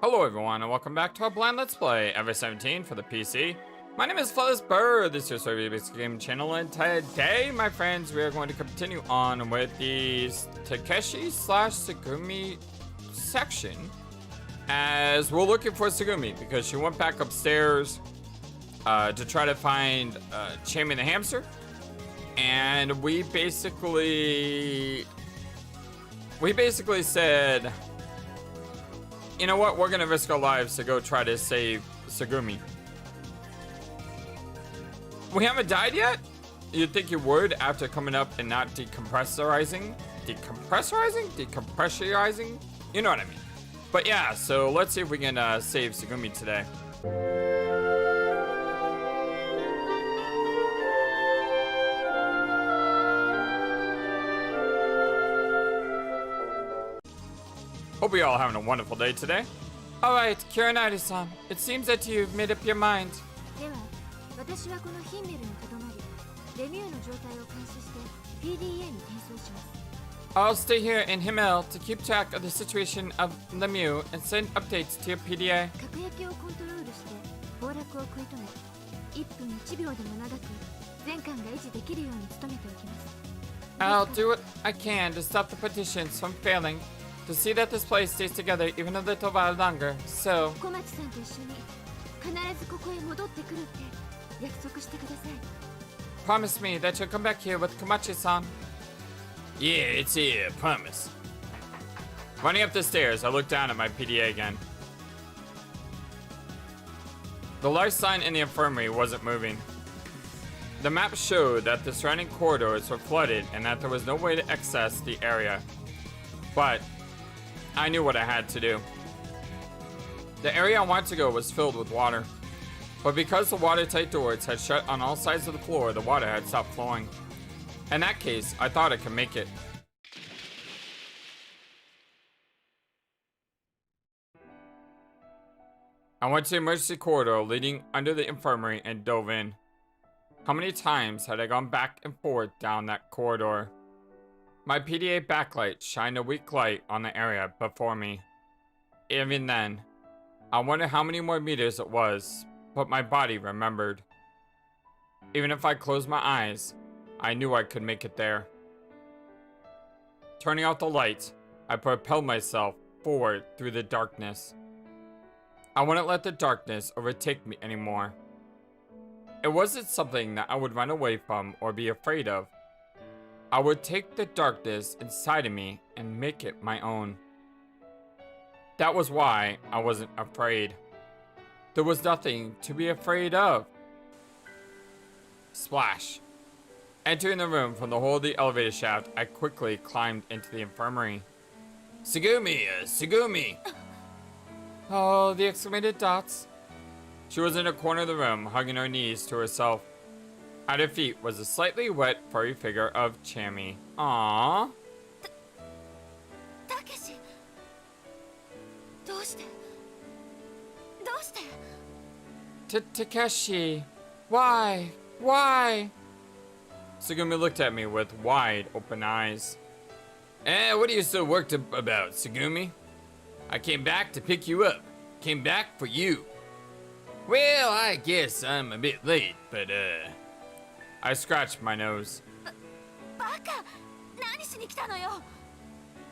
Hello everyone and welcome back to our blind let's play Ever-17 for the PC. My name is FlightlessBird, this is your survey-based game channel, and today, my friends, we are going to continue on with the Takeshi slash Tsugumi section, as we're looking for Tsugumi because she went back upstairs to try to find Chammy the hamster, and we basically said, you know what, we're gonna risk our lives to go try to save Tsugumi. We haven't died yet? You'd think you would after coming up and not decompressorizing? Decompressorizing? You know what I mean. But yeah, so let's see if we can save Tsugumi today. Hope you're all having a wonderful day today. Alright, Kuranari-san, it seems that you've made up your mind. I'll stay here in Himmel to keep track of the situation of Lemieux and send updates to your PDA. I'll do what I can to stop the petitions from failing, to see that this place stays together even a little while longer, so... Promise me that you'll come back here with Komachi-san. Yeah, it's here, promise. Running up the stairs, I look down at my PDA again. The large sign in the infirmary wasn't moving. The map showed that the surrounding corridors were flooded and that there was no way to access the area. But I knew what I had to do. The area I wanted to go was filled with water. But because the watertight doors had shut on all sides of the floor, the water had stopped flowing. In that case, I thought I could make it. I went to the emergency corridor leading under the infirmary and dove in. How many times had I gone back and forth down that corridor? My PDA backlight shined a weak light on the area before me. Even then, I wondered how many more meters it was, but my body remembered. Even if I closed my eyes, I knew I could make it there. Turning off the lights, I propelled myself forward through the darkness. I wouldn't let the darkness overtake me anymore. It wasn't something that I would run away from or be afraid of. I would take the darkness inside of me and make it my own. That was why I wasn't afraid. There was nothing to be afraid of. Splash. Entering the room from the hole of the elevator shaft, I quickly climbed into the infirmary. Tsugumi! Tsugumi! Oh, the exclamated dots. She was in a corner of the room, hugging her knees to herself. At her feet was a slightly wet, furry figure of Chammy. Aww. Takeshi. Takeshi. Why? Why? Tsugumi looked at me with wide, open eyes. What are you so worked about, Tsugumi? I came back to pick you up. Came back for you. Well, I guess I'm a bit late, but I scratched my nose.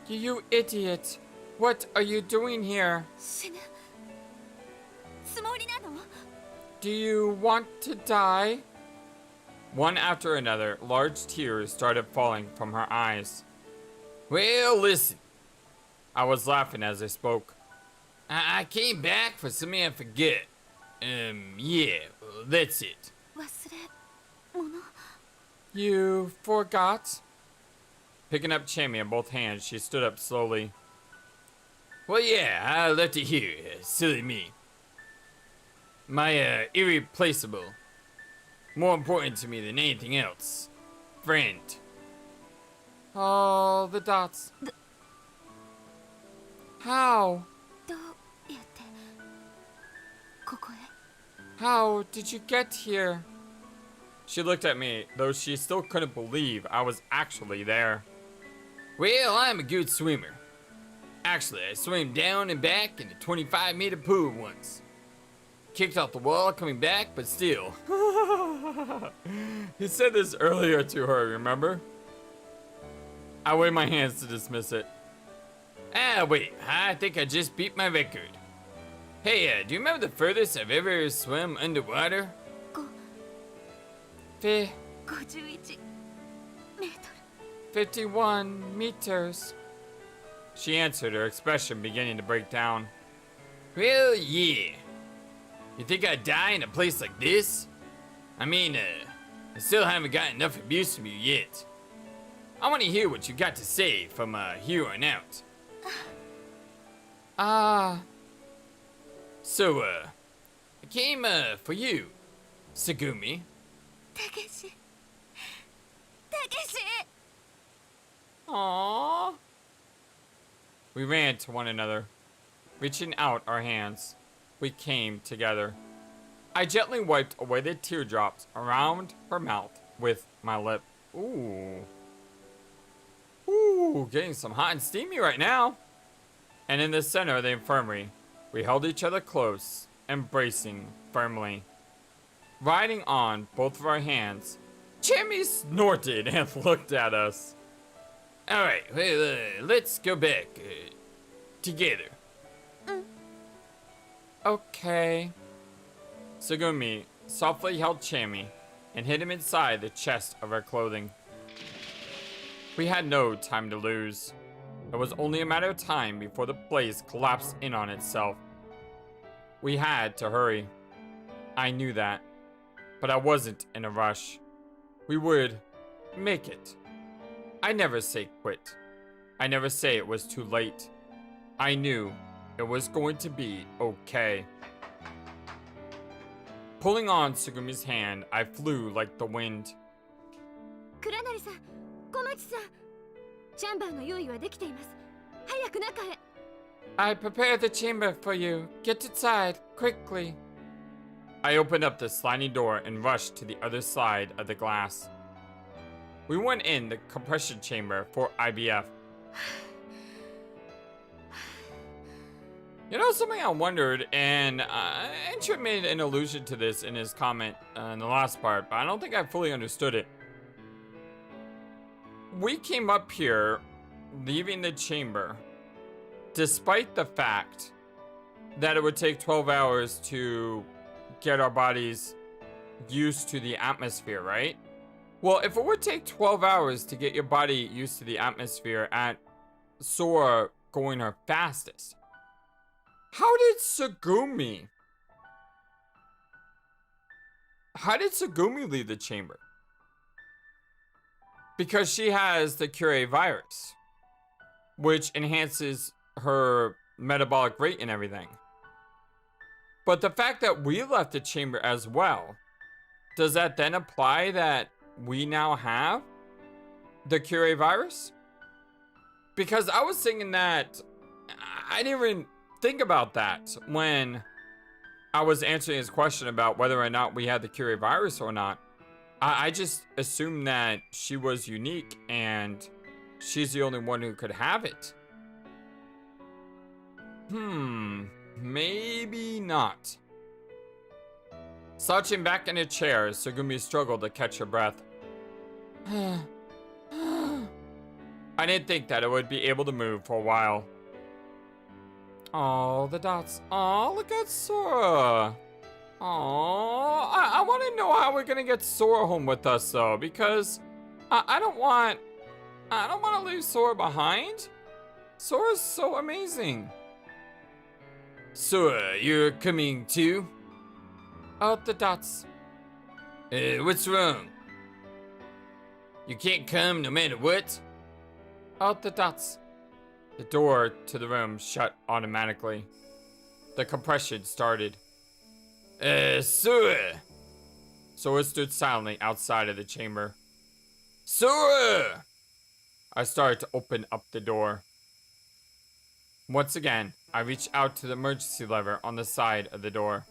You idiot! What are you doing here? Do you want to die? One after another, large tears started falling from her eyes. Well, listen. I was laughing as I spoke. I came back for something I forget. Yeah, well, that's it. You forgot? Picking up Chammy in both hands, she stood up slowly. Well, yeah, I left it here. Silly me. My, irreplaceable. More important to me than anything else. Friend. Oh, the dots. How? How did you get here? She looked at me, though she still couldn't believe I was actually there. Well, I'm a good swimmer. Actually, I swam down and back in a 25-meter pool once. Kicked off the wall coming back, but still. He said this earlier to her, remember? I wave my hands to dismiss it. Ah, wait, I think I just beat my record. Hey, do you remember the furthest I've ever swum underwater? 51 meters. She answered, her expression beginning to break down. Well, yeah. You think I'd die in a place like this? I mean, I still haven't gotten enough abuse from you yet. I want to hear what you got to say from here on out. So, I came, for you, Tsugumi. Takeshi. Aww. We ran to one another, reaching out our hands. We came together. I gently wiped away the teardrops around her mouth with my lip. Ooh. Ooh, getting some hot and steamy right now. And in the center of the infirmary, we held each other close, embracing firmly. Riding on both of our hands, Jimmy snorted and looked at us. Alright, well, let's go back, together. Okay. Tsugumi softly held Chami and hid him inside the chest of our clothing. We had no time to lose. It was only a matter of time before the place collapsed in on itself. We had to hurry. I knew that, but I wasn't in a rush. We would make it. I never say quit. I never say it was too late. I knew it was going to be okay. Pulling on Tsugumi's hand, I flew like the wind. Kuranari-san, Komachi-san, chamberの用意はできています。早く中へ。I prepared the chamber for you. Get inside, quickly. I opened up the sliding door and rushed to the other side of the glass. We went in the compression chamber for IBF. You know, something I wondered, and Andrew made an allusion to this in his comment in the last part, but I don't think I fully understood it. We came up here, leaving the chamber, despite the fact that it would take 12 hours to get our bodies used to the atmosphere, right? Well, if it would take 12 hours to get your body used to the atmosphere at Sora going her fastest, how did Tsugumi leave the chamber? Because she has the Cure virus, which enhances her metabolic rate and everything. But the fact that we left the chamber as well, does that then apply that we now have the Cure virus? Because I was thinking that I didn't even think about that when I was answering his question about whether or not we had the Cure virus or not. I just assumed that she was unique and she's the only one who could have it. Maybe not. Slouching back in a chair, Tsugumi struggled to catch her breath. I didn't think that it would be able to move for a while. Oh, the dots. Oh, look at Sora. Oh, I want to know how we're gonna get Sora home with us though, because I don't want to leave Sora behind. Sora's so amazing. Sora, you're coming too? Oh, the dots. What's wrong? You can't come no matter what? Oh, the dots. The door to the room shut automatically. The compression started. Sora! Sora stood silently outside of the chamber. Sora! I started to open up the door. Once again, I reached out to the emergency lever on the side of the door.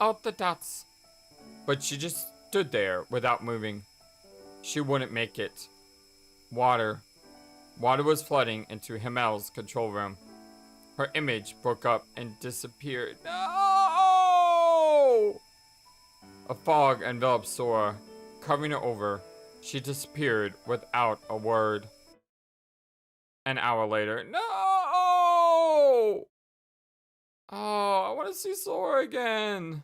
Out the dots. But she just stood there without moving. She wouldn't make it. Water. Water was flooding into Himmel's control room. Her image broke up and disappeared. No! A fog enveloped Sora, covering her over. She disappeared without a word. An hour later. No! Oh, I want to see Sora again.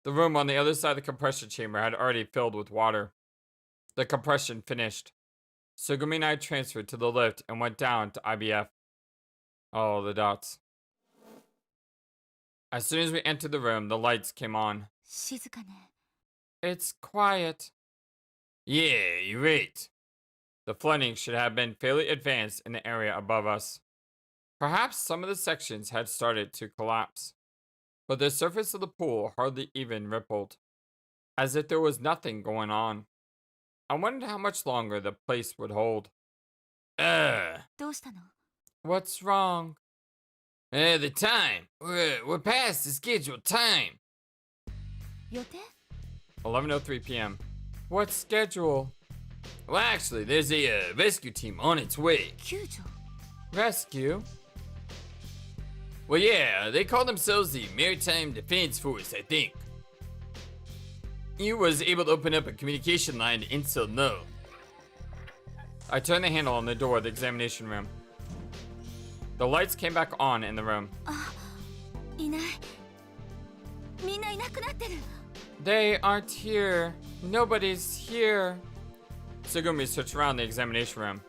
The room on the other side of the compression chamber had already filled with water. The compression finished. Sugumi and I transferred to the lift and went down to IBF. Oh, the dots. As soon as we entered the room, the lights came on. 静かね。 It's quiet. Yeah, you're right. The flooding should have been fairly advanced in the area above us. Perhaps some of the sections had started to collapse, but the surface of the pool hardly even rippled, as if there was nothing going on. I wondered how much longer the place would hold. どうしたの？ What's wrong? The time. We're past the scheduled time. 予定？ 11:03 p.m. What schedule? Well, actually, there's a rescue team on its way. 救助？ Rescue? Well, yeah, they call themselves the Maritime Defense Force, I think. You was able to open up a communication line to Insel No. I turned the handle on the door of the examination room. The lights came back on in the room. いない。みんないなくなってる。 They aren't here. Nobody's here. Sugumi searched around the examination room.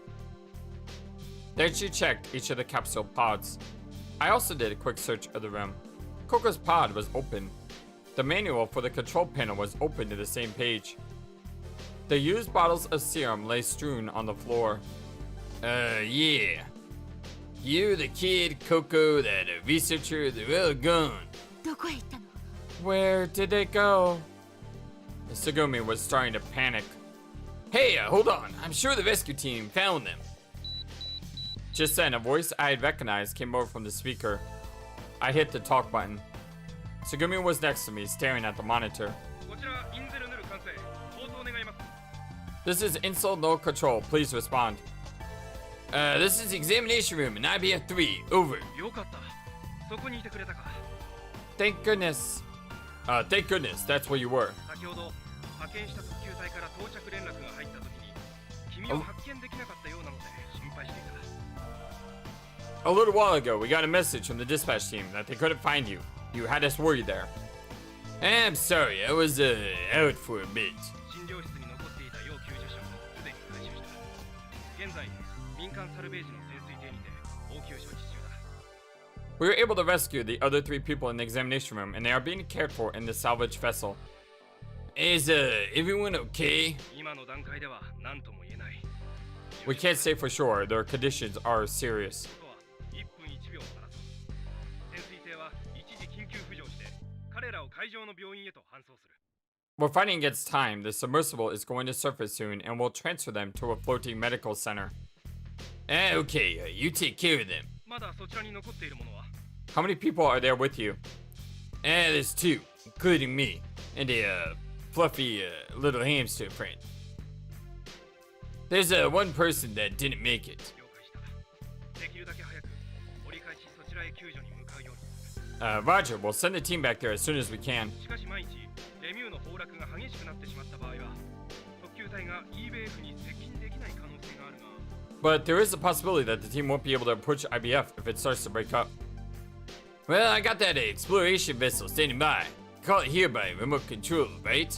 Then she checked each of the capsule pods. I also did a quick search of the room. Coco's pod was open. The manual for the control panel was open to the same page. The used bottles of serum lay strewn on the floor. Yeah. You, the kid, Coco, that researcher, they're all gone. どこへ行ったの？ Where did they go? Sugumi was starting to panic. Hey, hold on. I'm sure the rescue team found them. Just then, a voice I had recognized came over from the speaker. I hit the talk button. Sugumi was next to me, staring at the monitor. This is Insel No Control. Please respond. This is the examination room in IBF 3. Over. Thank goodness. Thank goodness, that's where you were. A little while ago, we got a message from the dispatch team that they couldn't find you. You had us worried there. I'm sorry, I was out for a bit. We were able to rescue the other 3 people in the examination room, and they are being cared for in the salvage vessel. Is everyone okay? We can't say for sure. Their conditions are serious. We're fighting against time. The submersible is going to surface soon, and we'll transfer them to a floating medical center. Okay, you take care of them. How many people are there with you? There's 2, including me, and a fluffy little hamster friend. There's one person that didn't make it. Roger, we'll send the team back there as soon as we can. But there is a possibility that the team won't be able to approach IBF if it starts to break up. Well, I got that exploration vessel standing by. Call it here by remote control, right?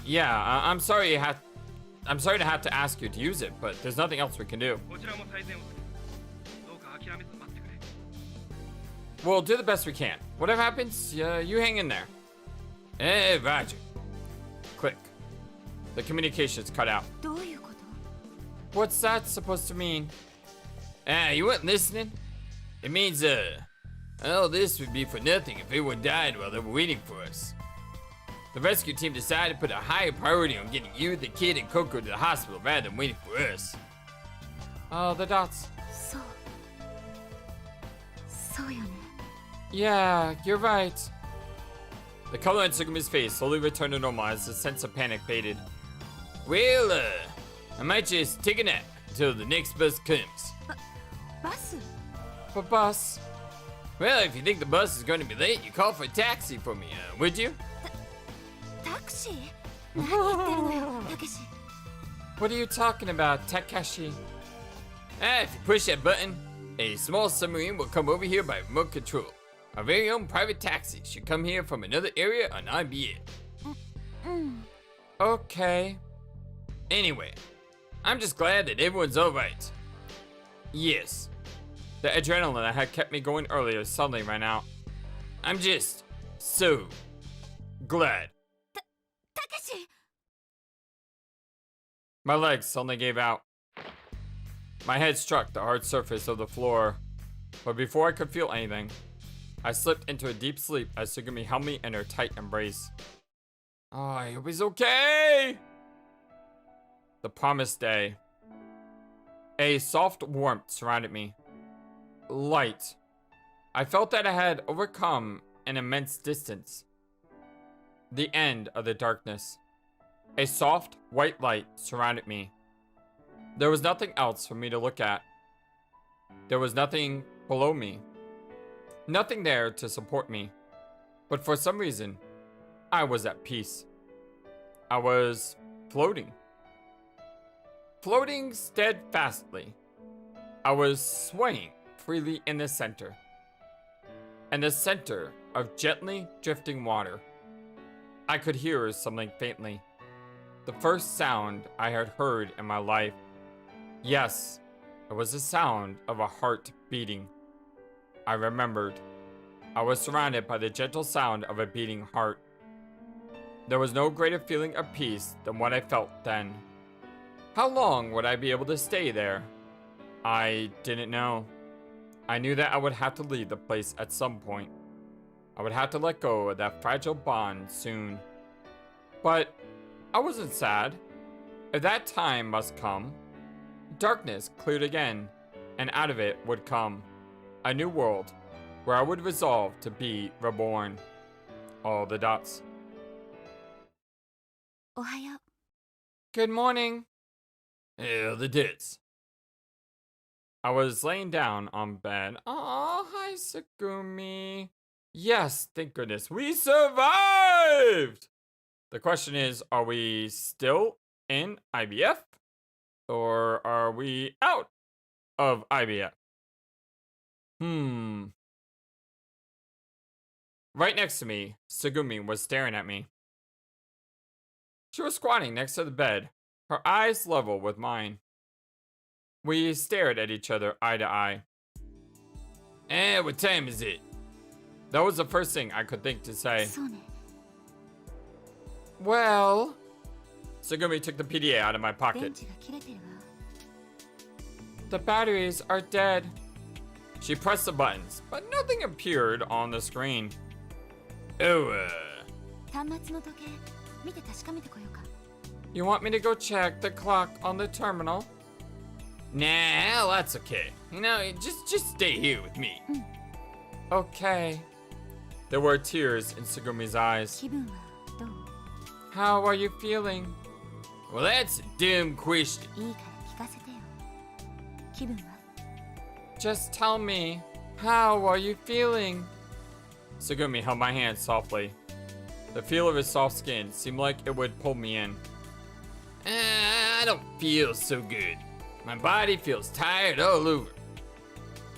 Yeah, I'm sorry to have to ask you to use it, but there's nothing else we can do. We'll do the best we can. Whatever happens, you hang in there. Roger. Click. The communication's cut out. どういうこと？ What's that supposed to mean? You weren't listening? It means, all this would be for nothing if everyone died while they were waiting for us. The rescue team decided to put a higher priority on getting you, the kid, and Coco to the hospital rather than waiting for us. Oh, the dots. そう。そうよね。 Yeah, you're right. The color on Sugumi's face slowly returned to normal as the sense of panic faded. Well, I might just take a nap until the next bus comes. バス But bus? Well, if you think the bus is going to be late, you call for a taxi for me, would you? タクシー何言ってるのよたけし What are you talking about, Takashi? If you push that button, a small submarine will come over here by remote control. Our very own private taxi should come here from another area on IBF. Okay. Anyway, I'm just glad that everyone's alright. Yes. The adrenaline that had kept me going earlier suddenly ran out. I'm just so glad. たけし My legs suddenly gave out. My head struck the hard surface of the floor. But before I could feel anything, I slipped into a deep sleep as Sugumi held me in her tight embrace. Oh, it was okay! The promised day. A soft warmth surrounded me. Light. I felt that I had overcome an immense distance. The end of the darkness. A soft, white light surrounded me. There was nothing else for me to look at. There was nothing below me. Nothing there to support me. But for some reason, I was at peace. I was floating. Floating steadfastly. I was swaying freely in the center. In the center of gently drifting water. I could hear something faintly. The first sound I had heard in my life. Yes, it was the sound of a heart beating. I remembered. I was surrounded by the gentle sound of a beating heart. There was no greater feeling of peace than what I felt then. How long would I be able to stay there? I didn't know. I knew that I would have to leave the place at some point. I would have to let go of that fragile bond soon. But I wasn't sad. If that time must come, darkness cleared again, and out of it would come a new world where I would resolve to be reborn. All the dots. おはよう Good morning. The dots. I was laying down on bed. Oh, hi, Sugumi. Yes, thank goodness. We survived! The question is, are we still in IBF? Or are we out of IBF? Right next to me, Sugumi was staring at me. She was squatting next to the bed, her eyes level with mine. We stared at each other eye to eye. What time is it? That was the first thing I could think to say. そうね Well, Sugumi took the PDA out of my 電 pocket. 池が切れてるわ The batteries are dead. She pressed the buttons, but nothing appeared on the screen. Oh, 端末の時計見て確かめてこようか you want me to go check the clock on the terminal? Nah, that's okay. You know, just stay here with me. Okay. There were tears in Sugumi's eyes. 気分はどう How are you feeling? Well, that's a dumb question. いいから聞かせてよ気分は Just tell me, how are you feeling? Sugumi held my hand softly. The feel of his soft skin seemed like it would pull me in. I don't feel so good. My body feels tired all over.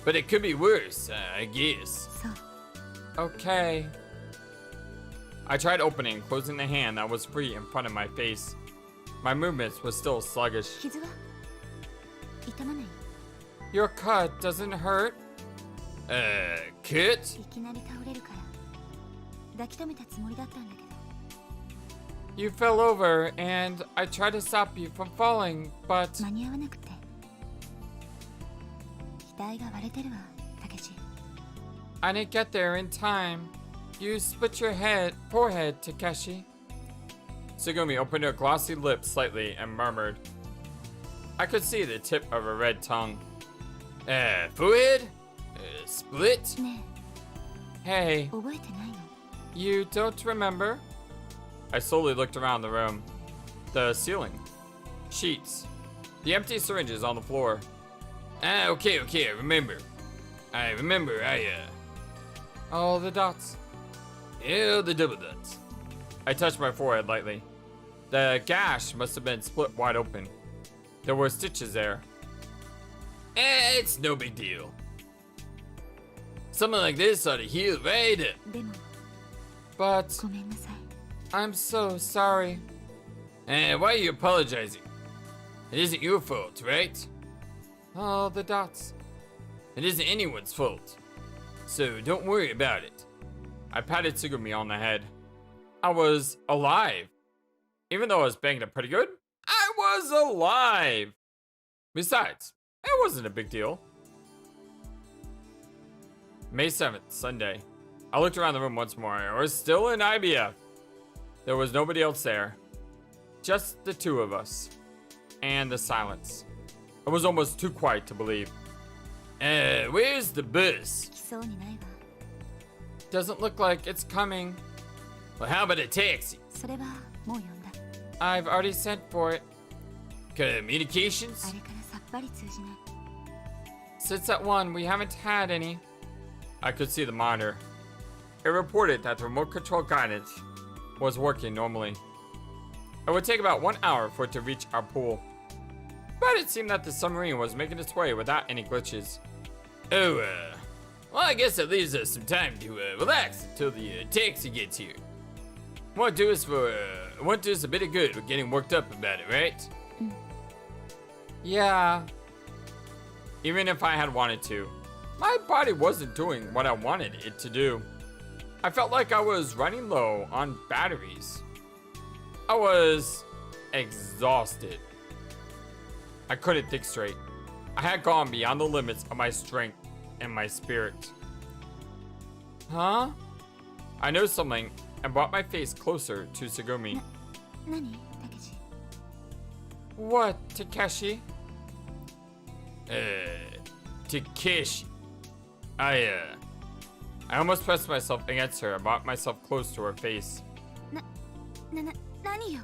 But it could be worse, I guess. そう Okay. I tried opening and closing the hand that was free in front of my face. My movements were still sluggish. 傷は痛まない Your cut doesn't hurt? Cut? いきなり倒れるから抱き留めたつもりだったんだけど You fell over and I tried to stop you from falling, but 間に合わなくて額が割れてるわたけし I didn't get there in time. You split your forehead, Takeshi. Sugumi opened her glossy lips slightly and murmured. I could see the tip of her red tongue. Forehead? Split? ね Hey, え覚えてないの you don't remember? I slowly looked around the room. The ceiling Sheets. The empty syringes on the floor. Ah, okay, I remember. Oh, the dots. Ew, the double dots. I touched my forehead lightly. The gash must have been split wide open. There were stitches there. It's no big deal. Something like this ought to heal right up. でも But ごめんなさい。 I'm so sorry. Why are you apologizing? It isn't your fault, right? Oh, the dots. It isn't anyone's fault. So don't worry about it. I patted Tsugumi on the head. I was alive. Even though I was banged up pretty good, I was alive. Besides, it wasn't a big deal. May 7th, Sunday. I looked around the room once more. I was still in IBF. There was nobody else there. Just the two of us. And the silence. It was almost too quiet to believe. Where's the bus? 来そうにないわ。 Doesn't look like it's coming. Well, how about a taxi? それはもう呼んだ。 I've already sent for it. Communications? あれからさっぱり通じない。 Since at 1, we haven't had any. I could see the monitor. It reported that the remote control guidance was working normally. It would take about 1 hour for it to reach our pool. But it seemed that the submarine was making its way without any glitches. Oh, well, I guess that leaves us some time to relax until the taxi gets here. Won't do us a bit of good with getting worked up about it, right? Yeah. Even if I had wanted to, my body wasn't doing what I wanted it to do. I felt like I was running low on batteries. I was exhausted. I couldn't think straight. I had gone beyond the limits of my strength and my spirit. Huh? I noticed something and brought my face closer to Tsugumi. 何たけし。 What, Takeshi? Takeshi. I almost pressed myself against her and brought myself close to her face. 何よ。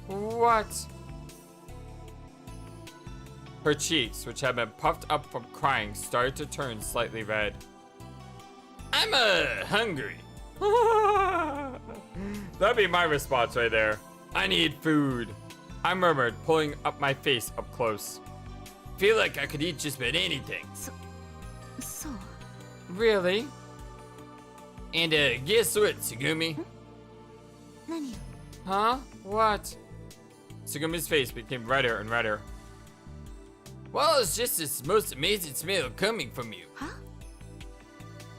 What? Her cheeks, which had been puffed up from crying, started to turn slightly red. I'm hungry. That'd be my response right there. I need food. I murmured, pulling up my face up close. Feel like I could eat just about anything. そう。 Really? And guess what, Tsugumi? 何よ。 Huh? What? Tsugumi's face became redder and redder. Well, it's just this most amazing smell coming from you. は？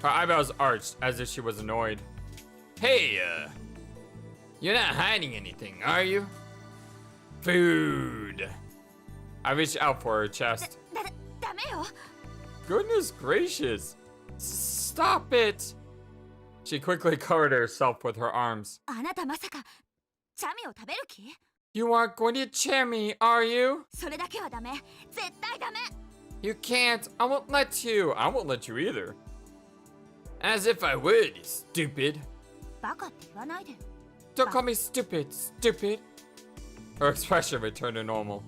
Her eyebrows arched as if she was annoyed. Hey, you're not hiding anything, are you? Food. I reached out for her chest. ダメよ。 Goodness gracious. Stop it. She quickly covered herself with her arms. あなたまさかチャミを食べる気？ You aren't going to cheer me, are you? それだけはダメ。絶対ダメ。 You can't. I won't let you. I won't let you either. As if I would, stupid. バカって言わないでよ。 Don't call me stupid, stupid. Her expression returned to normal.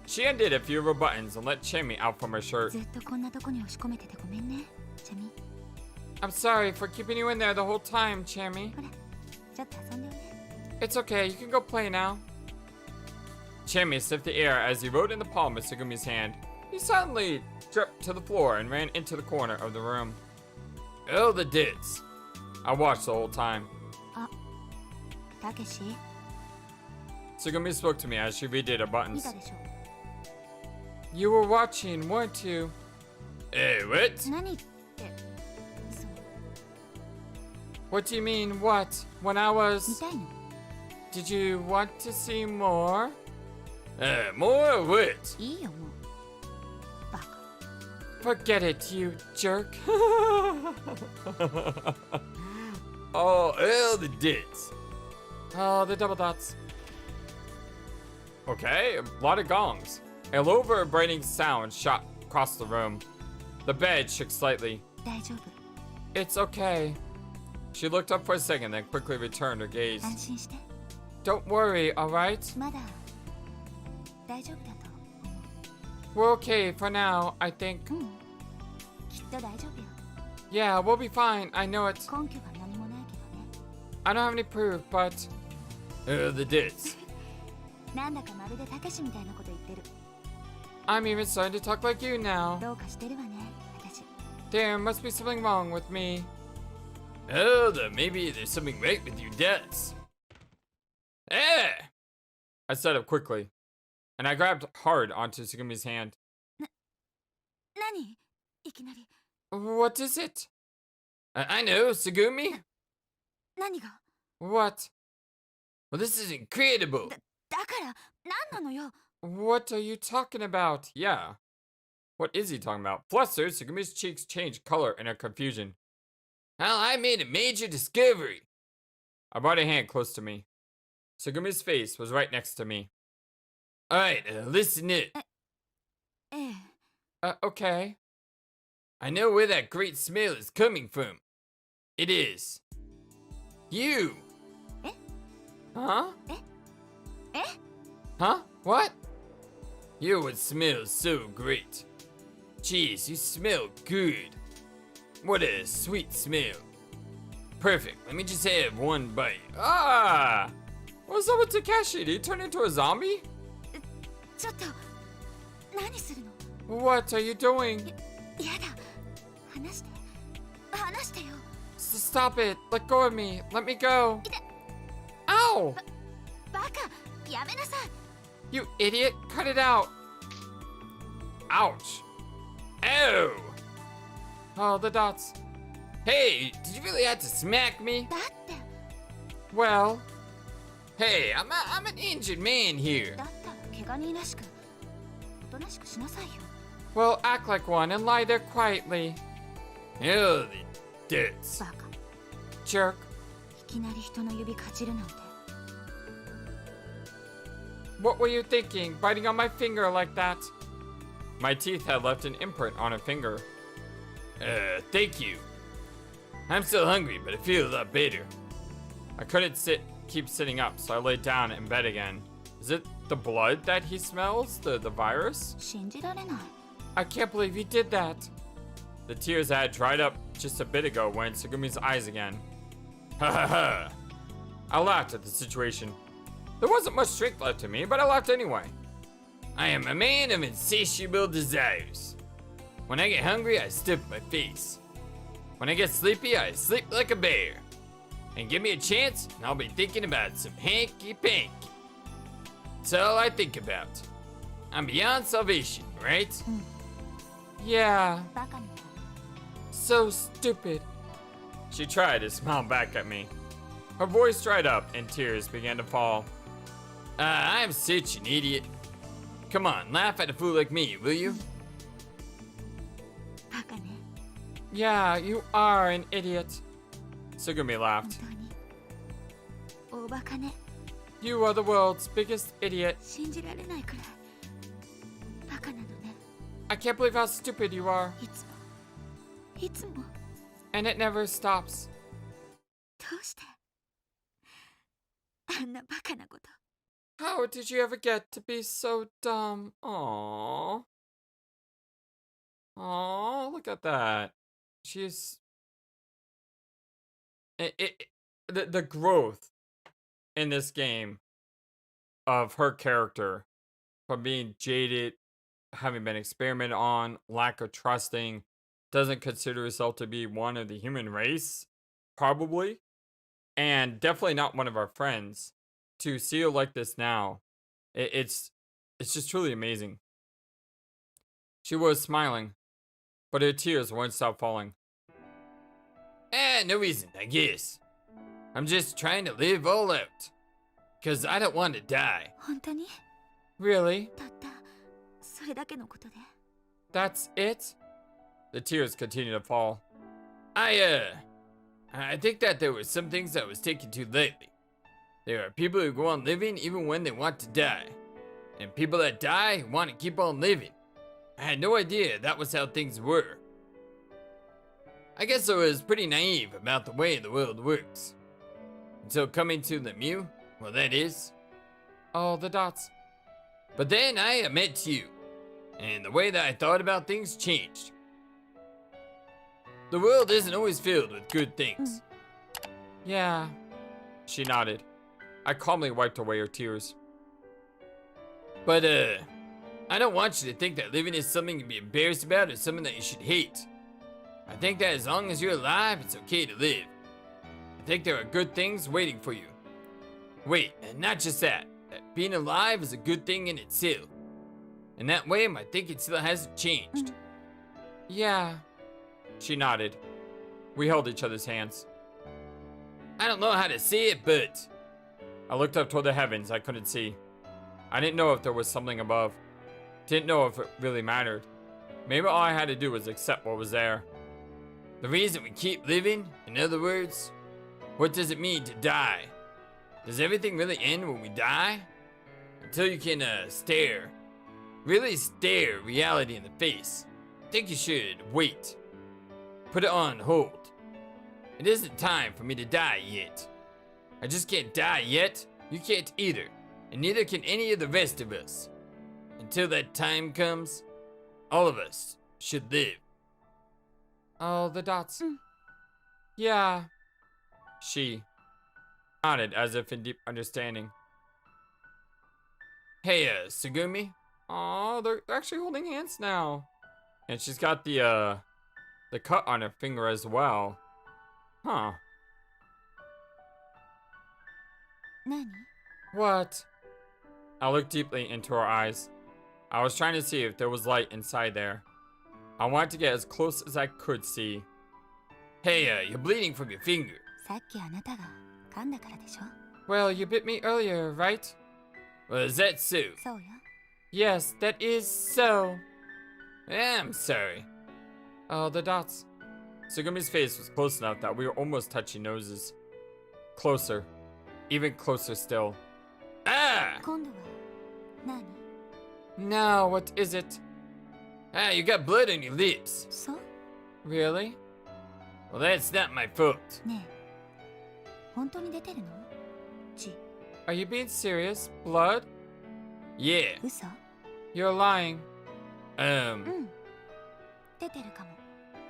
She undid a few of her buttons and let Chimmy out from her shirt. ずっとこんなとこに押し込めててごめんね、チャミ。 I'm sorry for keeping you in there the whole time, Chammy. ほら、ちょっと遊んでおいで。 It's okay, you can go play now. Chammy sniffed the air as he rode in the palm of Tsugumi's hand. He suddenly tripped to the floor and ran into the corner of the room. Oh, the dits. I watched the whole time. たけし、 Tsugumi spoke to me as she redid her 見 buttons. たでしょ。 You were watching, weren't you? What? 何って、そう、 What do you mean, what? When I 見 was... たいの？ Did you want to see more? More what? いいよもう。バカ。 Forget it, you jerk. Oh, the dits. Oh, the double dots. Okay, a lot of gongs. A low vibrating sound shot across the room. The bed shook slightly. 大丈夫。 It's okay. She looked up for a second, then quickly returned her gaze. 安心して。 Don't worry, alright? まだ大丈夫だと We're okay for now, I think. 思う。きっと大丈夫よ。 Yeah, we'll be fine. I know it. 根拠が何もないけどね。 I don't have any proof, but... the dits. なんだかまるでたけしみたいなこと言ってる。 I'm even starting to talk like you now. どうかしてるわね、私。 There must be something wrong with me. Then maybe there's something right with your debts. I stood up quickly, and I grabbed hard onto Sugumi's hand. 何いきなり。 What is it? I know, Sugumi. 何が What? Well, this is incredible. だから何なのよ。 What are you talking about? Yeah. What is he talking about? Flustered, Sugumi's cheeks changed color in her confusion. Well, I made a major discovery. I brought a hand close to me. Sugumi's face was right next to me. Alright, listen up. ええ。 Okay. I know where that great smell is coming from. It is... you. Eh? Huh? Eh? Huh? What? You're what smells so great. Jeez, you smell good. What a sweet smell. Perfect. Let me just have one bite. Ah! What's up with Takeshi? Did he turn into a zombie? ちょっと何するの。 What are you doing? やだ。話して。話してよ。 Stop it. Let go of me. Let me go. Ow! バカ。やめなさい。 You idiot. Cut it out. Ouch. Ow! Oh, the dots. Hey, did you really have to smack me? だって。 Well... Hey, I'm an injured man here. だったら怪我人らしく。おとなしくしなさいよ。 Well, act like one and lie there quietly. Hell, the dits. バカ。 Jerk. いきなり人の指かじるなんて。 What were you thinking, biting on my finger like that? My teeth had left an imprint on her finger. Thank you. I'm still hungry, but I feel a lot better. I couldn't keep sitting up, so I laid down in bed again. Is it the blood that he smells? The virus? 信じられない。 I can't believe he did that. The tears had dried up just a bit ago were in Sugumi's eyes again. Ha ha ha. I laughed at the situation. There wasn't much strength left in me, but I laughed anyway. I am a man of insatiable desires. When I get hungry, I stuff my face. When I get sleepy, I sleep like a bear. And give me a chance, and I'll be thinking about some hanky-panky. That's all I think about. I'm beyond salvation, right? Yeah. バカみたい。 So stupid. She tried to smile back at me. Her voice dried up and tears began to fall. I'm such an idiot. Come on, laugh at a fool like me, will you? バカね。 Yeah, you are an idiot. Sugumi 本 laughed. 当に。大バカね。 You are the world's biggest idiot. 信じられないくらい。バカなのね。 I can't believe how stupid you are. いつも。いつも。 And it never stops. どうしてあんなバカなこと。 How did you ever get to be so dumb? Aww. Aww, look at that. She's... The growth in this game of her character from being jaded, having been experimented on, lack of trusting, doesn't consider herself to be one of the human race, probably, and definitely not one of our friends. To see her like this now, it's just truly amazing. She was smiling, but her tears wouldn't stop falling. No reason, I guess. I'm just trying to live all out. Cause I don't want to die. 本当に Really? たったそれだけのことで。 That's it? The tears continued to fall. I think that there were some things I was taking too lightly. There are people who go on living even when they want to die. And people that die want to keep on living. I had no idea that was how things were. I guess I was pretty naive about the way the world works. Until coming to the Mew, well that is. Oh, the dots. But then I met you, and the way that I thought about things changed. The world isn't always filled with good things. Yeah, she nodded. I calmly wiped away her tears. But, I don't want you to think that living is something to be embarrassed about or something that you should hate. I think that as long as you're alive, it's okay to live. I think there are good things waiting for you. Wait, and not just that being alive is a good thing in itself. In that way, my thinking still hasn't changed. Yeah. She nodded. We held each other's hands. I don't know how to say it, but... I looked up toward the heavens. I couldn't see. I didn't know if there was something above. Didn't know if it really mattered. Maybe all I had to do was accept what was there. The reason we keep living, in other words, what does it mean to die? Does everything really end when we die? Until you can really stare reality in the face. I think you should wait. Put it on hold. It isn't time for me to die yet. I just can't die yet. You can't either. And neither can any of the rest of us. Until that time comes, all of us should live. Oh, the dots. Yeah. She nodded as if in deep understanding. Hey, Tsugumi. Aw, they're actually holding hands now. And she's got the cut on her finger as well. Huh. Nani? What? I looked deeply into her eyes. I was trying to see if there was light inside there. I wanted to get as close as I could see. Hey, you're bleeding from your finger. Well, you bit me earlier, right? Well, is that so? Yes, that is so. I'm sorry. Oh, the dots. Tsugumi's face was close enough that we were almost touching noses. Closer. Even closer still. Ah! Now, what is it? Ah, you got blood on your lips. Really? Well, that's not my fault. Are you being serious? Blood? Yeah. You're lying.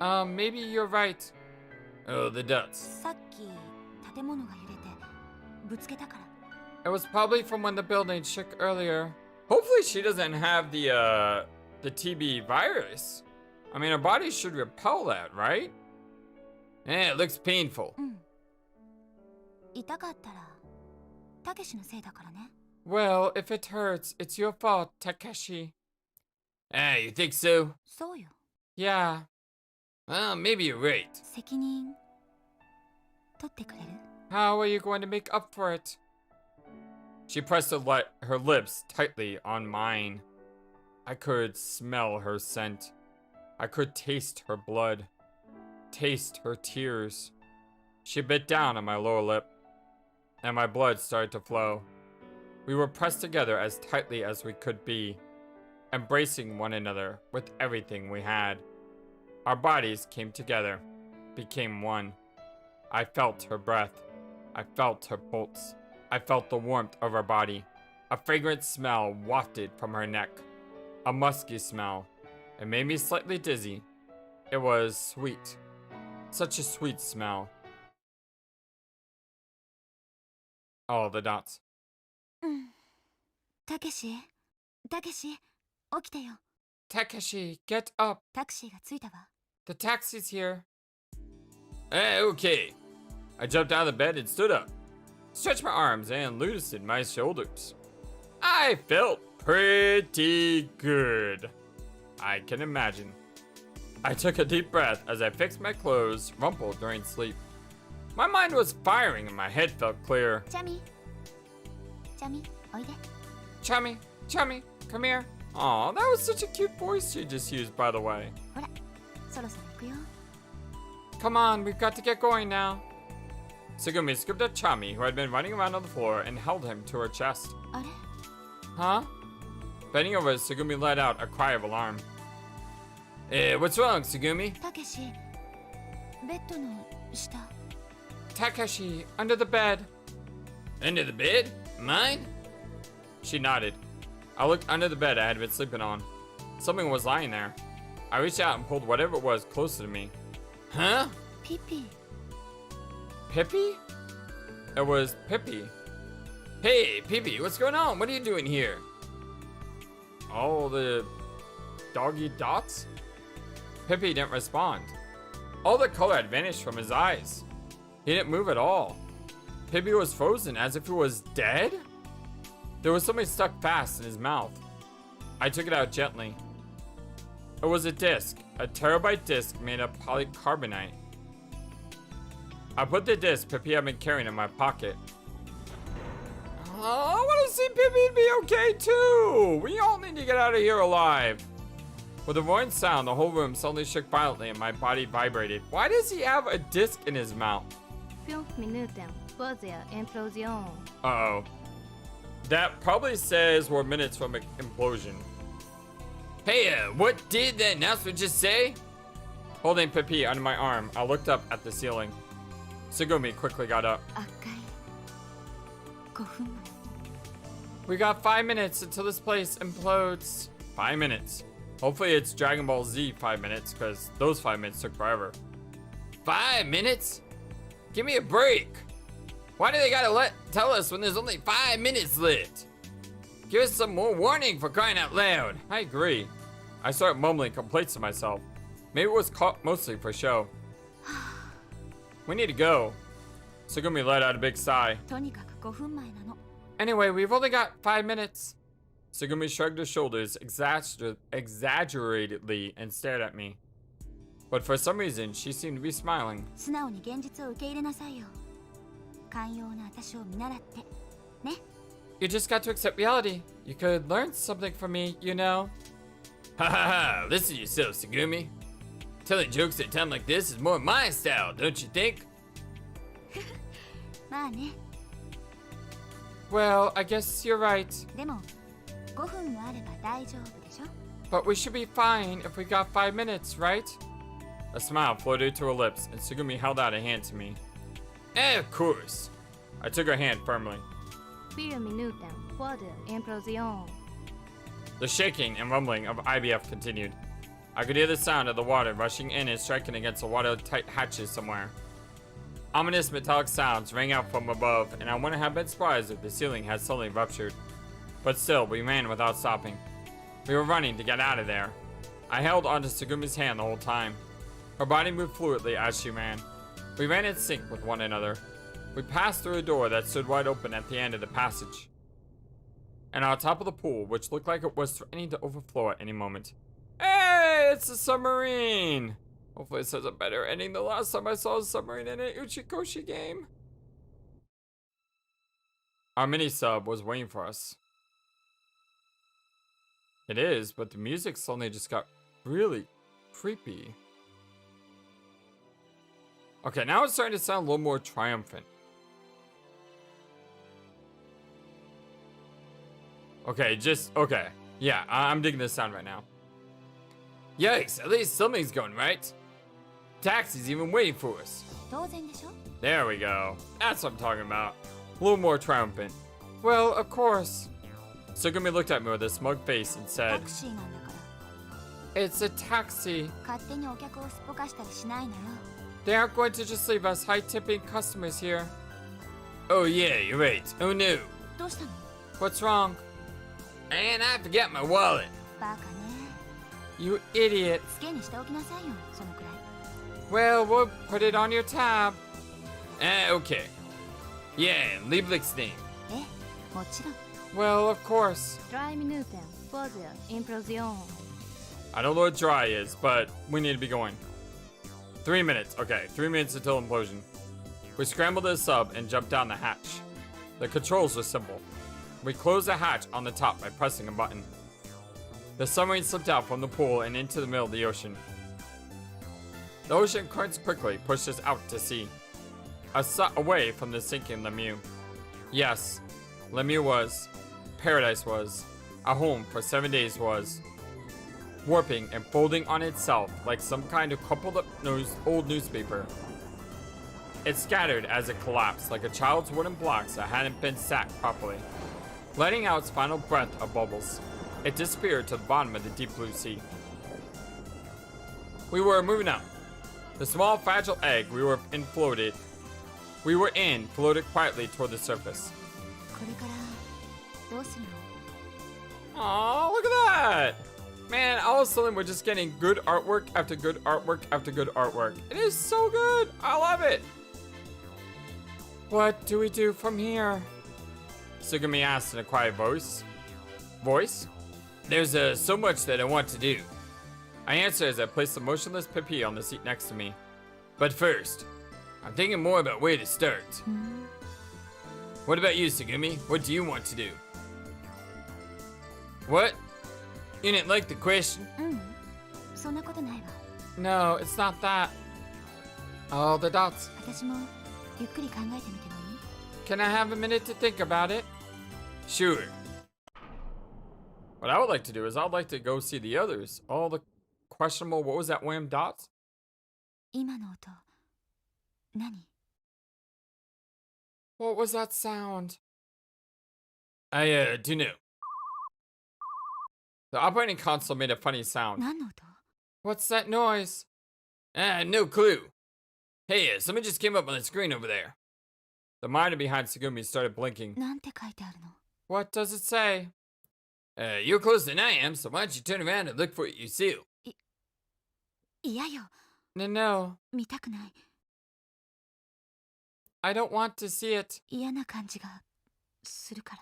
Maybe you're right. Oh, the dots. It was probably from when the building shook earlier. Hopefully she doesn't have the TB virus. I mean, her body should repel that, right? Yeah, it looks painful. Well, if it hurts, it's your fault, Takeshi. Ah, you think so? Yeah. Well, maybe you're right. How are you going to make up for it? She pressed her lips tightly on mine. I could smell her scent. I could taste her blood. Taste her tears. She bit down on my lower lip, and my blood started to flow. We were pressed together as tightly as we could be, embracing one another with everything we had. Our bodies came together, became one. I felt her breath. I felt her pulse. I felt the warmth of her body. A fragrant smell wafted from her neck. A musky smell. It made me slightly dizzy. It was sweet. Such a sweet smell. Oh, the dots. Takeshi, Takeshi, get up. The taxi's here. Okay. I jumped out of the bed and stood up. Stretched my arms and loosened my shoulders. I felt pretty good. I can imagine. I took a deep breath as I fixed my clothes, rumpled during sleep. My mind was firing and my head felt clear. Chummy, oide. Chummy, come here. Aw, that was such a cute voice you just used, by the way. Come on, we've got to get going now. Tsugumi scooped up Chami, who had been running around on the floor, and held him to her chest. Huh? Bending over, Tsugumi let out a cry of alarm. What's wrong, Tsugumi? Takeshi, under the bed. Under the bed? Mine? She nodded. I looked under the bed I had been sleeping on. Something was lying there. I reached out and pulled whatever it was closer to me. Huh? Pee-pee. Pippi? It was Pippi. Hey, Pippi, what's going on? What are you doing here? All the doggy dots? Pippi didn't respond. All the color had vanished from his eyes. He didn't move at all. Pippi was frozen as if he was dead? There was something stuck fast in his mouth. I took it out gently. It was a disc, a terabyte disc made of polycarbonate. I put the disc Pippi had been carrying in my pocket. Oh, I want to see Pippi be okay too. We all need to get out of here alive. With a roaring sound, the whole room suddenly shook violently and my body vibrated. Why does he have a disc in his mouth? 5 minuten vor der Implosion. Uh-oh. That probably says we're minutes from an implosion. Hey, what did the announcement just say? Holding Pippi under my arm, I looked up at the ceiling. Tsugumi quickly got up. 赤い5分前。 We got 5 minutes until this place implodes. 5 minutes. Hopefully it's Dragon Ball Z 5 minutes, because those 5 minutes took forever. 5 minutes? Give me a break. Why do they gotta tell us when there's only 5 minutes left? Give us some more warning for crying out loud. I agree. I started mumbling complaints to myself. Maybe it was caught mostly for show. We need to go. Tsugumi let out a big sigh. とにかく5分前なの。 Anyway, we've only got 5 minutes. Tsugumi shrugged his shoulders exaggeratedly and stared at me. But for some reason, she seemed to be smiling. 素直に現実を受け入れなさいよ。寛容な私を見習って。ね。 You just got to accept reality. You could learn something from me, you know. Ha ha ha, listen to yourself, Tsugumi. Telling jokes at a time like this is more my style, don't you think? まあね。 Well, I guess you're right. でも5分もあれば大丈夫でしょ。 But we should be fine if we got 5 minutes, right? A smile floated to her lips, and Tsugumi held out a hand to me. Of course. I took her hand firmly. 4 minuten vor der Implosion. The shaking and rumbling of IBF continued. I could hear the sound of the water rushing in and striking against the watertight hatches somewhere. Ominous metallic sounds rang out from above, and I wouldn't have been surprised if the ceiling had suddenly ruptured. But still, we ran without stopping. We were running to get out of there. I held onto Tsugumi's hand the whole time. Her body moved fluidly as she ran. We ran in sync with one another. We passed through a door that stood wide open at the end of the passage, and on top of the pool, which looked like it was threatening to overflow at any moment. Hey, it's a submarine! Hopefully it says a better ending the last time I saw a submarine in an Uchikoshi game. Our mini-sub was waiting for us. It is, but the music suddenly just got really creepy. Okay, now it's starting to sound a little more triumphant. Okay, okay. Yeah, I'm digging this sound right now. Yikes, at least something's going right. Taxi's even waiting for us. 当然でしょ。 There we go. That's what I'm talking about. A little more triumphant. Well, of course. Tsugumi looked at me with a smug face and タ said, クシーなんだから It's a taxi. 勝手にお客をすっぽかしたりしないのよ。 They aren't going to just leave us high-tipping customers here. Oh yeah, you're right. Oh no. どうしたの？ What's wrong? And I forgot my wallet. バカね。 You idiot. つけにしておきなさいよ、そのくらい。 Well, we'll put it on your tab. Okay. Yeah, Lieblig's name. え、もちろん。 Well, of course. 3 minuten vor der Implosion. I don't know what dry is, but we need to be going. 3 minutes. Okay, 3 minutes until implosion. We scrambled to the sub and jumped down the hatch. The controls were simple. We closed the hatch on the top by pressing a button. The submarine slipped out from the pool and into the middle of the ocean. The ocean currents quickly pushed us out to sea, away from the sinking Lemieux. Yes, Lemieux was, paradise was, a home for 7 days was, warping and folding on itself like some kind of crumpled up old newspaper. It scattered as it collapsed like a child's wooden blocks that hadn't been stacked properly, letting out its final breath of bubbles. it disappeared to the bottom of the deep blue sea. We were moving up. The small, fragile egg we were in floated quietly toward the surface. これからどうするの？ Aw, look at that! Man, all of a sudden we're just getting good artwork after good artwork after good artwork. It is so good! I love it! What do we do from here? Sugumi asked in a quiet voice. There's so much that I want to do. I answered as I placed the motionless Pippi on the seat next to me. But first, I'm thinking more about where to start. What about you, Sugumi? What do you want to do? What? You didn't like the question? そんなことないわ。 No, it's not that. Oh, the dots. 私もゆっくり考えてみてもいい？ Can I have a minute to think about it? Sure. What I would like to do is I'd like to go see the others. All the questionable, what was that, Wham dots? 今の音、何？ What was that sound? I do know. The operating console made a funny sound. 何の音？ What's that noise? No clue. Hey, something just came up on the screen over there. The monitor behind Sugumi started blinking. なんて書いてあるの？ What does it say? You're closer than I am, so why don't you turn around and look for it yourself? いやよ。 No, 見たくない。 I don't want to see it. 嫌な感じがするか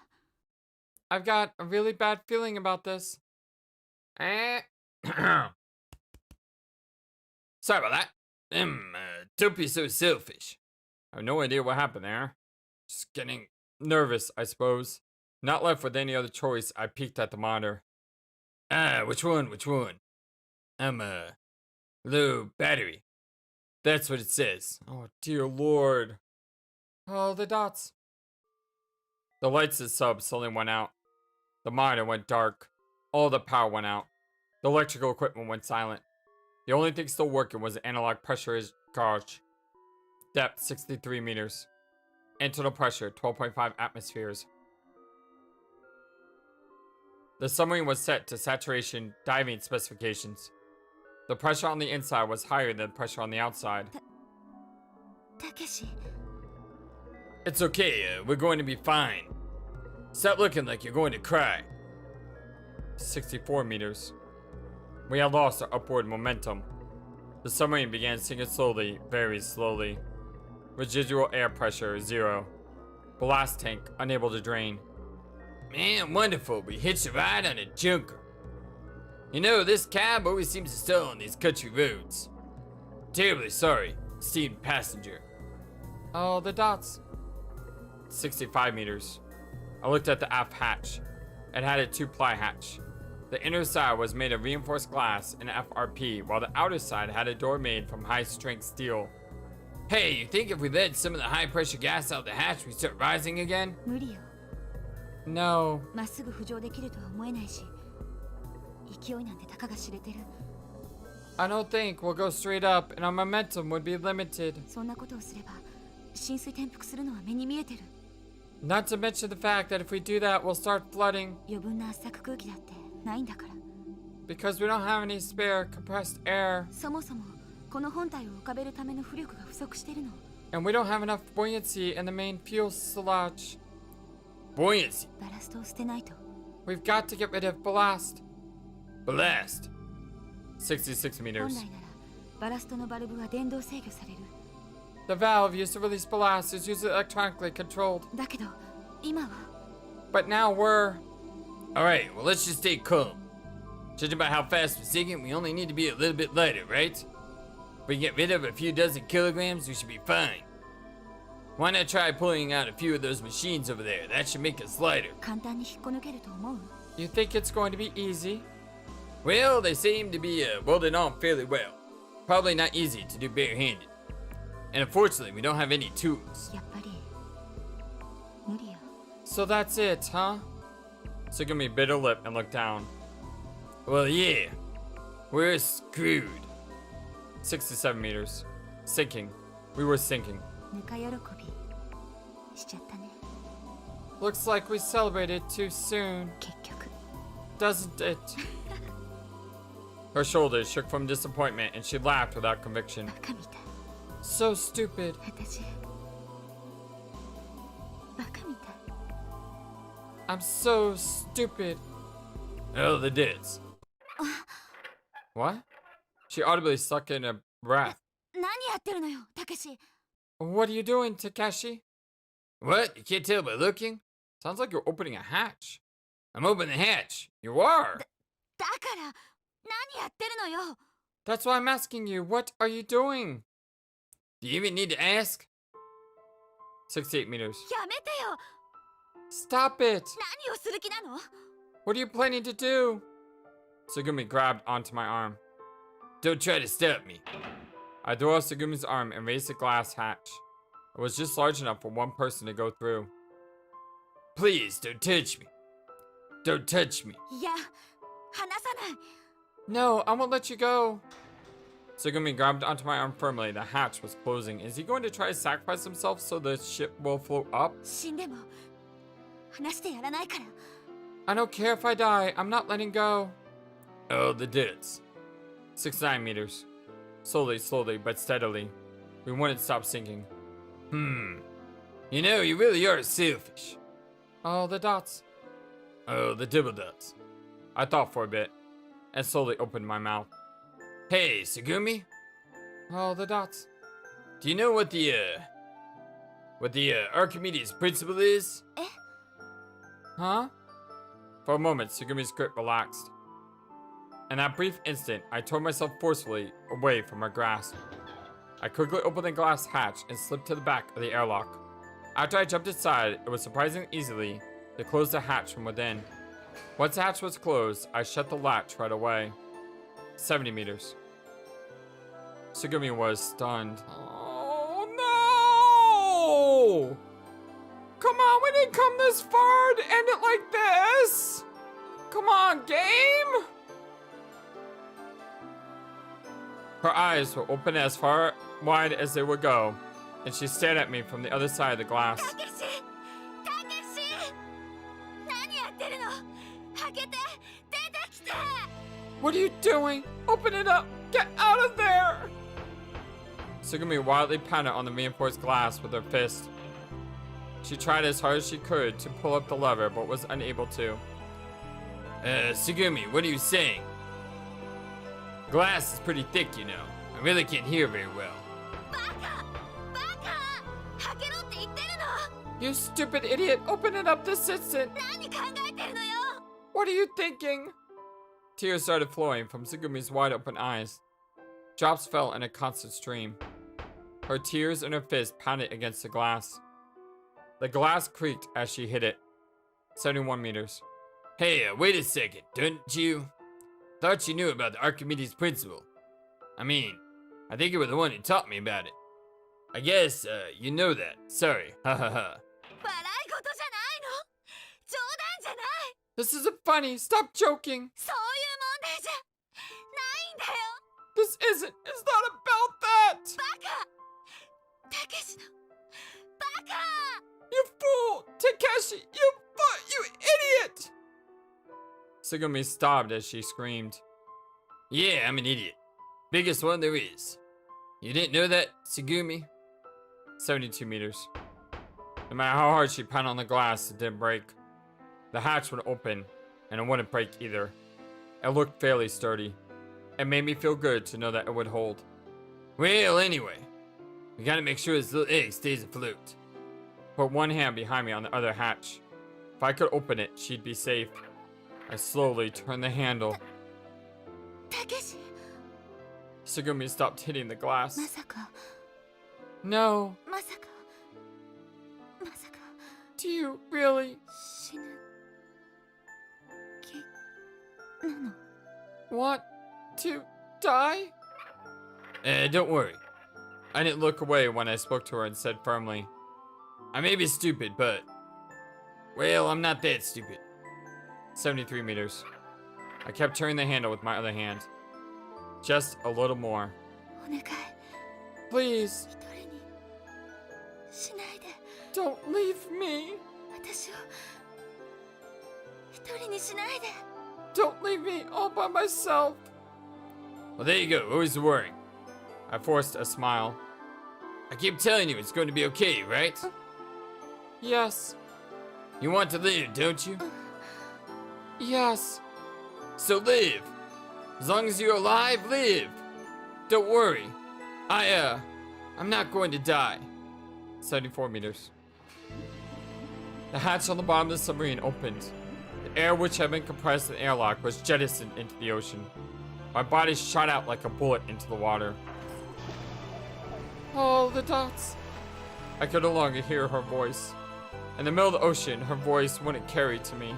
ら。 I've got a really bad feeling about this. Sorry about that. Don't be so selfish. I have no idea what happened there. Just getting nervous, I suppose. Not left with any other choice, I peeked at the monitor. Which one? Low battery. That's what it says. Oh, dear Lord. Oh, the dots. The lights of the sub suddenly went out. The monitor went dark. All the power went out. The electrical equipment went silent. The only thing still working was the analog pressure gauge. Depth 63 meters. Internal pressure 12.5 atmospheres. The submarine was set to saturation diving specifications. The pressure on the inside was higher than the pressure on the outside. たけし。 It's okay, we're going to be fine. Stop looking like you're going to cry. 64 meters. We had lost our upward momentum. The submarine began sinking slowly, very slowly. Residual air pressure 0. Blast tank unable to drain. Man, wonderful, we hitched a ride on a junker. You know, this cab always seems to stall on these country roads. Terribly sorry, esteemed passenger. Oh, the dots. 65 meters. I looked at the aft hatch. It had a 2-ply hatch. The inner side was made of reinforced glass and FRP, while the outer side had a door made from high-strength steel. Hey, you think if we let some of the high-pressure gas out the hatch, we start rising again? 無理よ。 No. まっすぐ浮上できるとは思えないし、勢いなんてたかが知れてる。 I don't think we'll go straight up, and our momentum would be limited. そんなことをすれば、浸水転覆するのは目に見えてる。 Not to mention the fact that if we do that, we'll start flooding. 余分な圧搾空気だってないんだから。 Because we don't have any spare compressed air. そもそもこの本体を浮かべるための浮力が不足してるの。 And we don't have enough buoyancy in the main fuel fuselage. Buoyancy. バラストを捨てないと。 We've got to get rid of ballast. Ballast. 66 本 meters. 来ならバラストのバルブは電動制御される。 The valve used to release ballast is usually electronically controlled. だけど今は。 But now we're... Alright, well let's just stay calm. Judging by how fast we're sinking, we only need to be a little bit lighter, right? If we can get rid of a few dozen kilograms, we should be fine. Why not try pulling out a few of those machines over there? That should make us lighter. 簡単に引っこ抜けると思う？ You think it's going to be easy? Well, they seem to be welded on fairly well. Probably not easy to do barehanded. And unfortunately, we don't have any tools. やっぱり無理よ。 So that's it, huh? Sugumi bit her lip and looked down. Well, yeah. We're screwed. 67 meters. Sinking. We were sinking. ぬか喜びしちゃったね。 Looks like we celebrated too soon. 結局 doesn't it? Her shoulders shook from disappointment and she laughed without conviction. バカみたい So stupid. 私バカみたい I'm so stupid. Oh, the dits. What? She audibly sucked in a breath. 何やってるのよたけし What are you doing, Takeshi? What? You can't tell by looking? Sounds like you're opening a hatch. I'm opening the hatch. You are. だから何やってるのよ That's why I'm asking you. What are you doing? Do you even need to ask? 68 meters. やめてよ Stop it. 何をする気なの What are you planning to do? Sugumi grabbed onto my arm. Don't try to stop me. I threw off Sugumi's arm and raised the glass hatch. It was just large enough for one person to go through. Please, don't touch me. Don't touch me. いや離さない No, I won't let you go. Sugumi grabbed onto my arm firmly. The hatch was closing. Is he going to try to sacrifice himself so the ship will float up? 死んでも離してやらないから I don't care if I die. I'm not letting go. Oh, the dits. 69 meters. Slowly, but steadily. We wouldn't stop sinking. You know, you really are selfish. Oh, the dots. Oh, the double dots. I thought for a bit, and slowly opened my mouth. Hey, Sugumi? Oh, the dots. Do you know what the Archimedes principle is? Eh? Huh? For a moment, Sugumi's grip relaxed. In that brief instant, I tore myself forcefully away from her grasp. I quickly opened the glass hatch and slipped to the back of the airlock. After I jumped inside, it was surprisingly easily to close the hatch from within. Once the hatch was closed, I shut the latch right away. 70 meters. Sugumi was stunned. Oh no! Come on, we didn't come this far to end it like this! Come on, game! Her eyes were open as far wide as they would go, and she stared at me from the other side of the glass. たけし何やってるの開けて出てきて What are you doing? Open it up! Get out of there! Sugumi wildly pounded on the reinforced glass with her fist. She tried as hard as she could to pull up the lever, but was unable to. Sugumi, what are you saying? Glass is pretty thick, you know. I really can't hear very well. バカ開けろって言ってるの You stupid idiot! Open it up this instant! 何考えてるのよ What are you thinking? Tears started flowing from Sugumi's wide open eyes. Drops fell in a constant stream. Her tears and her fist pounded against the glass. The glass creaked as she hit it. 71 meters. Hey, wait a second, don't you? Thought you knew about the Archimedes principle. I mean, I think you were the one who taught me about it. I guess, you know that. Sorry, ha ha ha. 笑い事じゃないの冗談じゃない This isn't funny, stop joking. そういう問題じゃないんだよ This isn't, it's not about that. バカたけしのバカ You fool! Takeshi! You idiot! Sugumi stopped as she screamed. Yeah, I'm an idiot. Biggest one there is. You didn't know that, Sugumi? 72 meters. No matter how hard she pounded on the glass, it didn't break. The hatch would open, and it wouldn't break either. It looked fairly sturdy. It made me feel good to know that it would hold. Well, anyway, we gotta make sure this little egg stays afloat. Put one hand behind me on the other hatch. If I could open it, she'd be safe. I slowly turned the handle. たけし Sugumi stopped hitting the glass. まさか No, まさかまさか do you really 死ぬ気なの want to die? Don't worry. I didn't look away when I spoke to her and said firmly, I may be stupid, but... Well, I'm not that stupid. 73 meters. I kept turning the handle with my other hand. Just a little more. お願い Please, 一人にしないで don't leave me. 私を一人にしないで Don't leave me all by myself. Well, there you go. Always worrying. I forced a smile. I keep telling you it's going to be okay, right? Yes. You want to live, don't you? Yes. So live. As long as you're alive, live. Don't worry. I'm not going to die. 74 meters. The hatch on the bottom of the submarine opened. The air, which had been compressed in the airlock, was jettisoned into the ocean. My body shot out like a bullet into the water. Oh, the dots. I could no longer hear her voice. In the middle of the ocean, her voice wouldn't carry to me.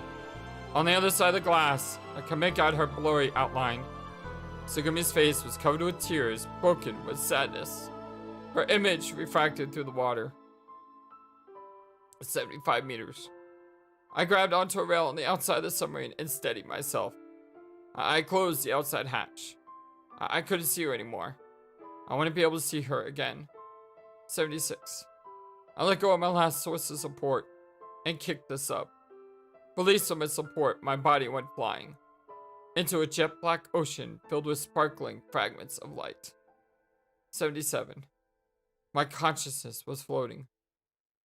On the other side of the glass, I could make out her blurry outline. Sugumi's face was covered with tears, broken with sadness. Her image refracted through the water. 75 meters. I grabbed onto a rail on the outside of the submarine and steadied myself. I closed the outside hatch. I couldn't see her anymore. I wouldn't be able to see her again. 76. I let go of my last source of support and kicked the sub. Released from its support, my body went flying into a jet black ocean filled with sparkling fragments of light. 77. My consciousness was floating,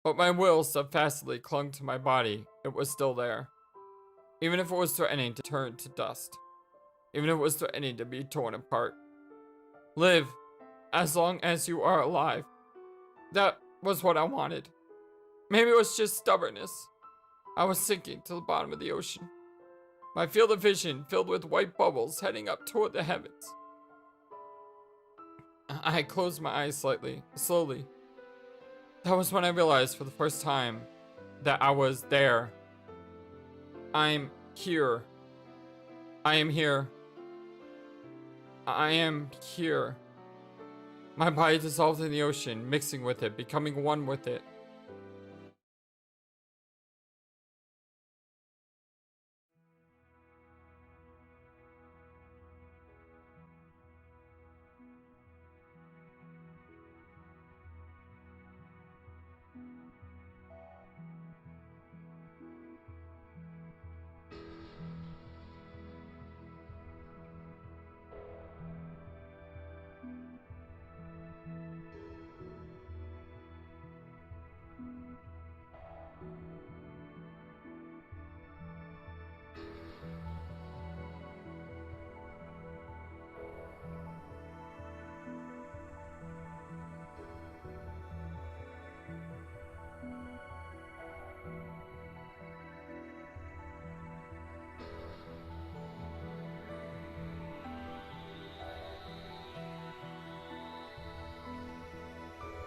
but my will steadfastly clung to my body. It was still there, even if it was threatening to turn to dust, even if it was threatening to be torn apart. Live as long as you are alive. That was what I wanted. Maybe it was just stubbornness. I was sinking to the bottom of the ocean. My field of vision filled with white bubbles heading up toward the heavens. I closed my eyes slowly. That was when I realized for the first time that I was there. I'm here. I am here. I am here. My body dissolved in the ocean, mixing with it, becoming one with it.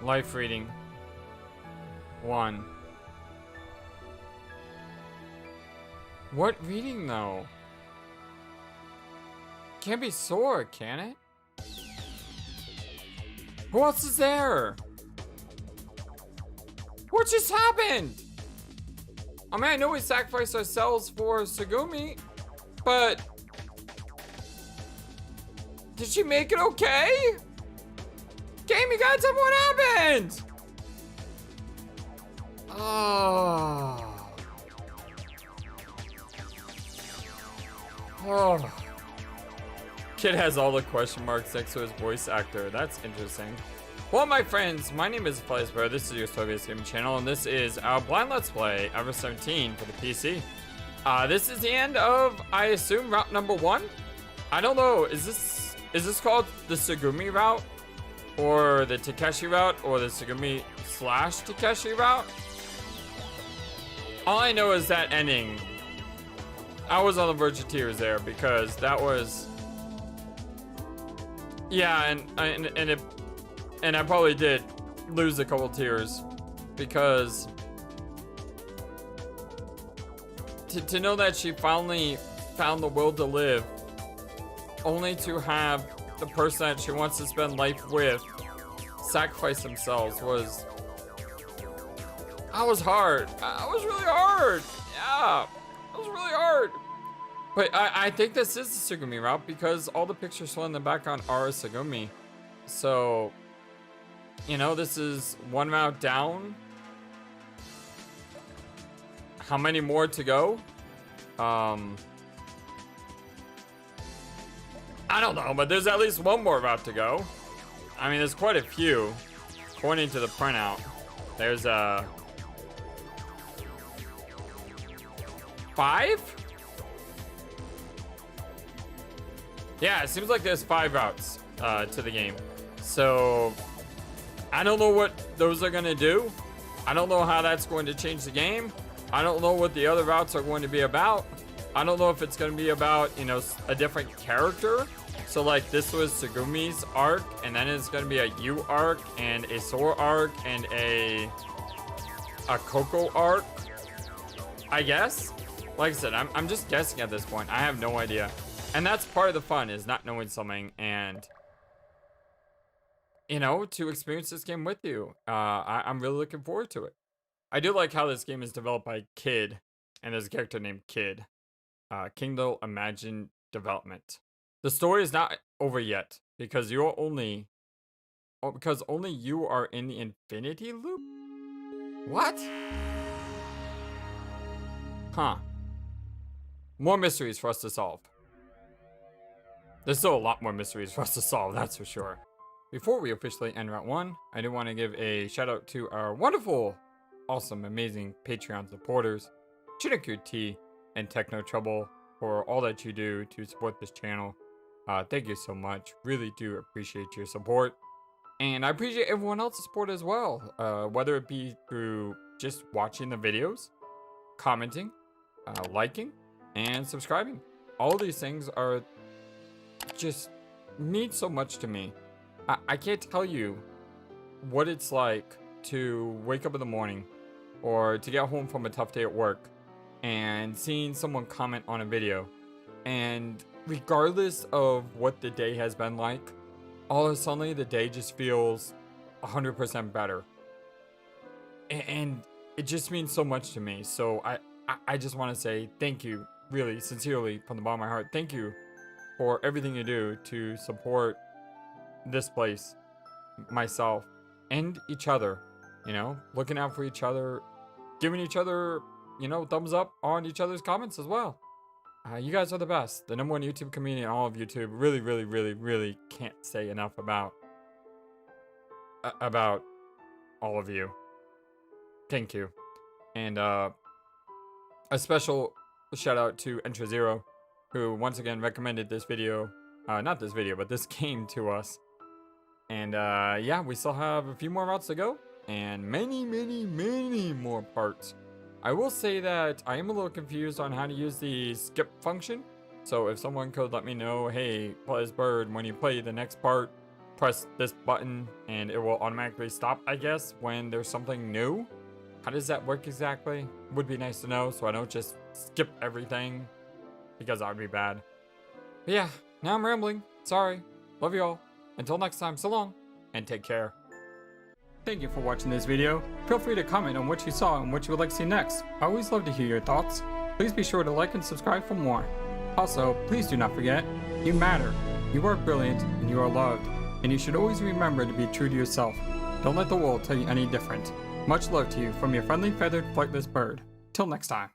Life reading 1. What reading though? Can't be Sora, can it? Who else is there? What just happened? I mean, I know we sacrificed ourselves for Sugumi, but did she make it okay? Game, you gotta tell me what happened! Oh. Oh. Kid has all the question marks next to his voice actor. That's interesting. Well, my friends, my name is FlightlessBird. This is your Story-Based Gaming channel, and this is our blind Let's Play, Ever 17 for the PC. This is the end of, I assume, route number 1? I don't know. Is this called the Sugumi route? Or the Takeshi route, or the Sugumi / Takeshi route? All I know is that ending. I was on the verge of tears there because that was, yeah, and I probably did lose a couple tears because to know that she finally found the will to live, only to have the person that she wants to spend life with sacrifice themselves was hard. That was really hard. Yeah, that was really hard. But I think this is the Sugumi route because all the pictures shown in the background are Sugumi. So, you know, this is one route down. How many more to go? I don't know, but there's at least one more route to go. I mean, there's quite a few. According to the printout, there's 5? Yeah, it seems like there's 5 routes to the game. So I don't know what those are gonna do. I don't know how that's going to change the game. I don't know what the other routes are going to be about. I don't know if it's going to be about, you know, a different character. So like this was Tsugumi's arc, and then it's going to be a Yu arc, and a Sora arc, and a Coco arc, I guess. Like I said, I'm just guessing at this point. I have no idea. And that's part of the fun, is not knowing something and, you know, to experience this game with you. I'm really looking forward to it. I do like how this game is developed by KID, and there's a character named KID. Kingdom Imagine Development. The story is not over yet because only you are in the infinity loop. What? Huh. More mysteries for us to solve. There's still a lot more mysteries for us to solve, that's for sure. Before we officially end Route 1, I do want to give a shout out to our wonderful, awesome, amazing Patreon supporters, Chinoku T and Techno Trouble, for all that you do to support this channel. Thank you so much. Really do appreciate your support. And I appreciate everyone else's support as well, whether it be through just watching the videos, commenting, liking, and subscribing. All these things are just mean so much to me. I can't tell you what it's like to wake up in the morning or to get home from a tough day at work and seeing someone comment on a video, and regardless of what the day has been like, all of a sudden the day just feels 100% better, and it just means so much to me. So I just want to say thank you, really sincerely, from the bottom of my heart. Thank you for everything you do to support this place, myself, and each other. You know, looking out for each other, giving each other, you know, thumbs up on each other's comments as well. You guys are the best. The #1 YouTube community in all of YouTube. Really, really, really, really can't say enough about all of you. Thank you. And a special shout out to Enter Zero, who once again recommended this video, not this video, but this game to us. And yeah, we still have a few more routes to go, and many, many, many more parts. I will say that I am a little confused on how to use the skip function. So if someone could let me know, hey, FlightlessBird, when you play the next part, press this button and it will automatically stop, I guess, when there's something new. How does that work exactly? Would be nice to know, so I don't just skip everything, because that would be bad. But yeah, now I'm rambling. Sorry. Love you all. Until next time, so long, and take care. Thank you for watching this video. Feel free to comment on what you saw and what you would like to see next. I always love to hear your thoughts. Please be sure to like and subscribe for more. Also, please do not forget, you matter. You are brilliant and you are loved. And you should always remember to be true to yourself. Don't let the world tell you any different. Much love to you from your friendly feathered flightless bird. Till next time.